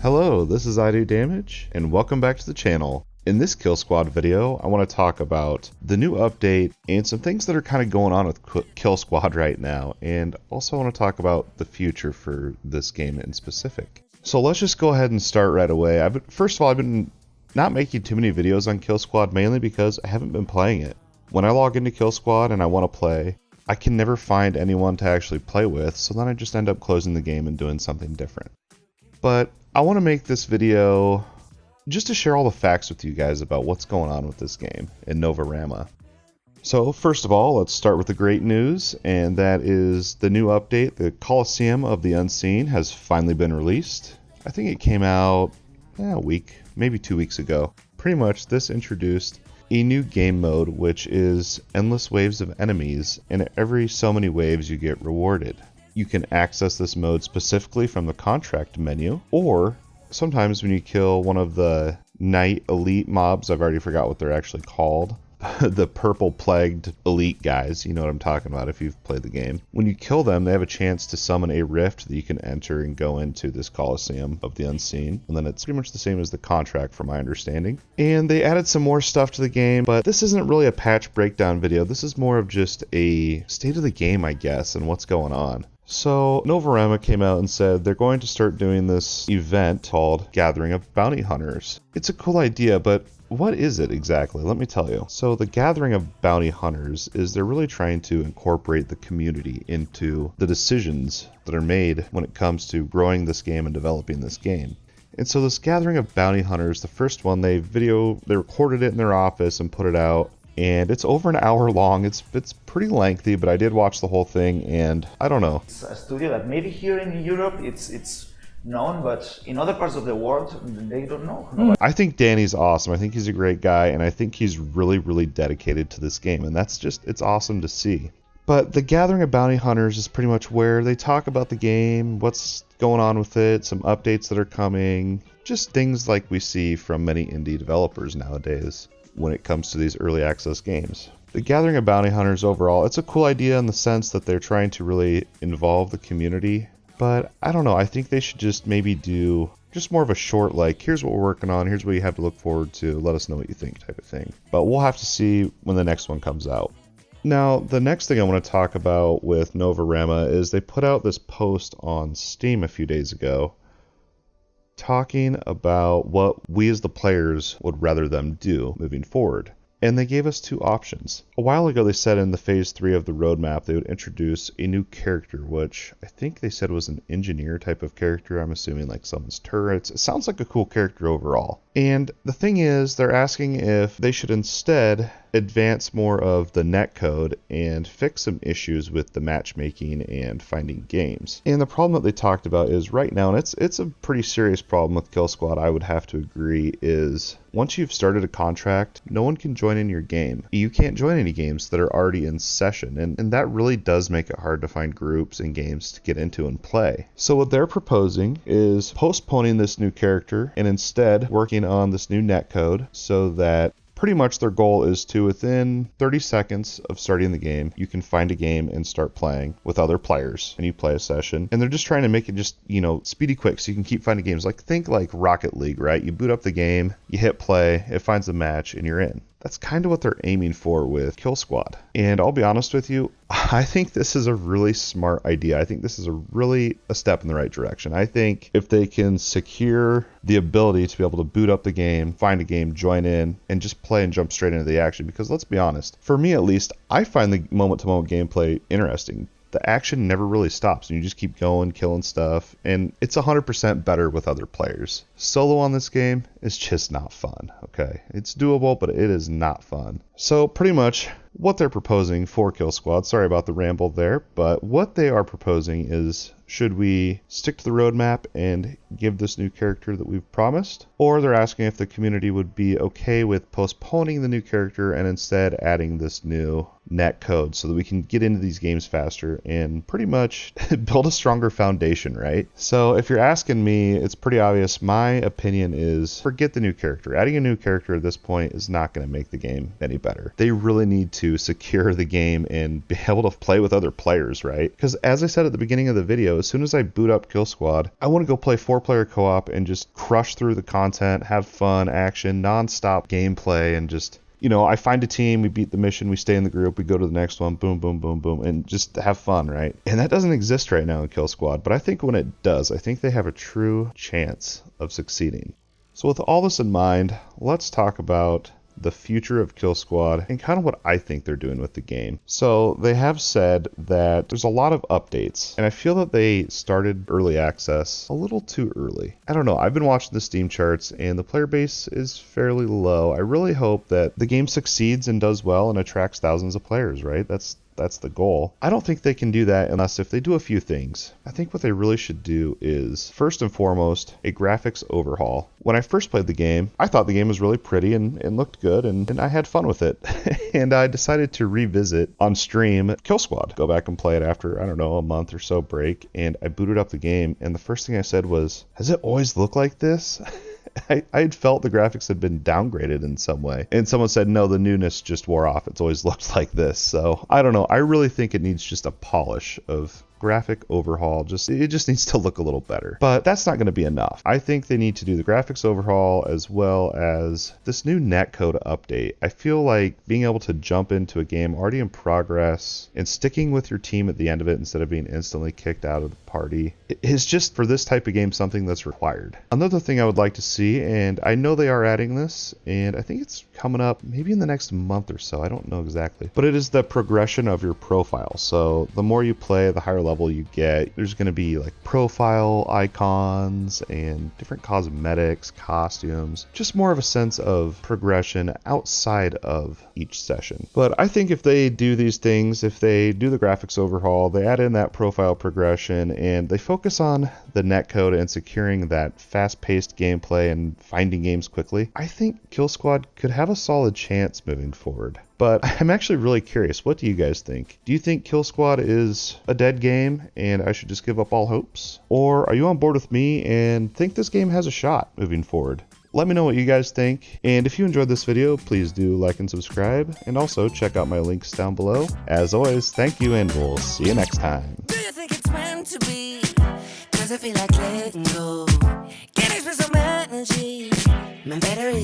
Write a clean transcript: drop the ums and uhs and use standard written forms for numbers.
Hello, this is I Do Damage, and welcome back to the channel. In this Killsquad video, I want to talk about the new update and some things that are kind of going on with Killsquad right now, and also want to talk about the future for this game in specific. So let's just go ahead and start right away. First of all, I've been not making too many videos on Killsquad, mainly because I haven't been playing it. When I log into Killsquad and I want to play, I can never find anyone to actually play with, so then I just end up closing the game and doing something different. But I want to make this video just to share all the facts with you guys about what's going on with this game in Novarama. So first of all, let's start with the great news, and that is the new update, the Coliseum of the Unseen, has finally been released. I think it came out a week, maybe 2 weeks ago. Pretty much this introduced a new game mode, which is endless waves of enemies, and at every so many waves you get rewarded. You can access this mode specifically from the contract menu, or sometimes when you kill one of the night elite mobs, I've already forgot what they're actually called, the purple plagued elite guys, you know what I'm talking about if you've played the game. When you kill them, they have a chance to summon a rift that you can enter and go into this Coliseum of the Unseen, and then it's pretty much the same as the contract from my understanding. And they added some more stuff to the game, but this isn't really a patch breakdown video. This is more of just a state of the game, I guess, and what's going on. So Novarama came out and said they're going to start doing this event called Gathering of Bounty Hunters. It's a cool idea, but what is it exactly? Let me tell you. So the Gathering of Bounty Hunters is they're really trying to incorporate the community into the decisions that are made when it comes to growing this game and developing this game. And so this Gathering of Bounty Hunters, the first one, they recorded it in their office and put it out. And it's over an hour long. It's pretty lengthy, but I did watch the whole thing, and I don't know. It's a studio that maybe here in Europe it's known, but in other parts of the world they don't know. I think Danny's awesome. I think he's a great guy, and I think he's really, really dedicated to this game, and it's awesome to see. But the Gathering of Bounty Hunters is pretty much where they talk about the game, what's going on with it, some updates that are coming, just things like we see from many indie developers nowadays when it comes to these early access games. The Gathering of Bounty Hunters overall, it's a cool idea in the sense that they're trying to really involve the community, but I don't know, I think they should just maybe do just more of a short, like, here's what we're working on, here's what you have to look forward to, let us know what you think type of thing. But we'll have to see when the next one comes out. Now, the next thing I want to talk about with Novarama is they put out this post on Steam a few days ago talking about what we as the players would rather them do moving forward. And they gave us two options. A while ago they said in the phase 3 of the roadmap they would introduce a new character, which I think they said was an engineer type of character. I'm assuming like someone's turrets. It sounds like a cool character overall. And the thing is, they're asking if they should instead advance more of the netcode and fix some issues with the matchmaking and finding games. And the problem that they talked about is right now, and it's a pretty serious problem with Killsquad, I would have to agree, is once you've started a contract, no one can join in your game. You can't join any games that are already in session, and that really does make it hard to find groups and games to get into and play. So what they're proposing is postponing this new character and instead working on this new netcode so that pretty much their goal is to, within 30 seconds of starting the game, you can find a game and start playing with other players, and you play a session. And they're just trying to make it just, speedy quick so you can keep finding games. Think like Rocket League, right? You boot up the game, you hit play, it finds a match, and you're in. That's kind of what they're aiming for with Killsquad. And I'll be honest with you, I think this is a really smart idea. I think this is a step in the right direction. I think if they can secure the ability to be able to boot up the game, find a game, join in, and just play and jump straight into the action, because let's be honest, for me at least, I find the moment-to-moment gameplay interesting. The action never really stops, and you just keep going, killing stuff, and it's 100% better with other players. Solo on this game is just not fun, okay? It's doable, but it is not fun. So pretty much what they're proposing for Killsquad, sorry about the ramble there, but what they are proposing is, should we stick to the roadmap and give this new character that we've promised? Or they're asking if the community would be okay with postponing the new character and instead adding this new netcode so that we can get into these games faster and pretty much build a stronger foundation, right? So if you're asking me, it's pretty obvious. My opinion is forget the new character. Adding a new character at this point is not going to make the game any better. better. They really need to secure the game and be able to play with other players, right? Because as I said at the beginning of the video, as soon as I boot up Killsquad, I want to go play 4-player co-op and just crush through the content, have fun, action, non-stop gameplay, and just, you know, I find a team, we beat the mission, we stay in the group, we go to the next one, boom, boom, boom, boom, and just have fun, right? And that doesn't exist right now in Killsquad, but I think when it does, I think they have a true chance of succeeding. So with all this in mind, let's talk about the future of Killsquad and kind of what I think they're doing with the game. So they have said that there's a lot of updates, and I feel that they started early access a little too early. I don't know, I've been watching the Steam charts and the player base is fairly low. I really hope that the game succeeds and does well and attracts thousands of players, right? That's the goal. I don't think they can do that unless if they do a few things. I think what they really should do is, first and foremost, a graphics overhaul. When I first played the game, I thought the game was really pretty and looked good, and I had fun with it. And I decided to revisit on stream Killsquad. Go back and play it after, I don't know, a month or so break, and I booted up the game, and the first thing I said was, has it always looked like this? I had felt the graphics had been downgraded in some way. And someone said, no, the newness just wore off. It's always looked like this. So I don't know. I really think it needs just a polish of graphic overhaul. It just needs to look a little better. But that's not going to be enough. I think they need to do the graphics overhaul as well as this new netcode update. I feel like being able to jump into a game already in progress and sticking with your team at the end of it instead of being instantly kicked out of the party is just, for this type of game, something that's required. Another thing I would like to see, and I know they are adding this, and I think it's coming up maybe in the next month or so, I don't know exactly, but it is the progression of your profile. So the more you play, the higher level you get. There's going to be like profile icons and different cosmetics, costumes, just more of a sense of progression outside of each session. But I think if they do these things, if they do the graphics overhaul, they add in that profile progression, and they focus on the netcode and securing that fast-paced gameplay and finding games quickly, I think Killsquad could have a solid chance moving forward. But I'm actually really curious, what do you guys think? Do you think Killsquad is a dead game and I should just give up all hopes? Or are you on board with me and think this game has a shot moving forward? Let me know what you guys think, and if you enjoyed this video, please do like and subscribe, and also check out my links down below. As always, thank you, and we'll see you next time. Do you think it's meant to be? Does it feel like letting go? Can I spend some energy? My battery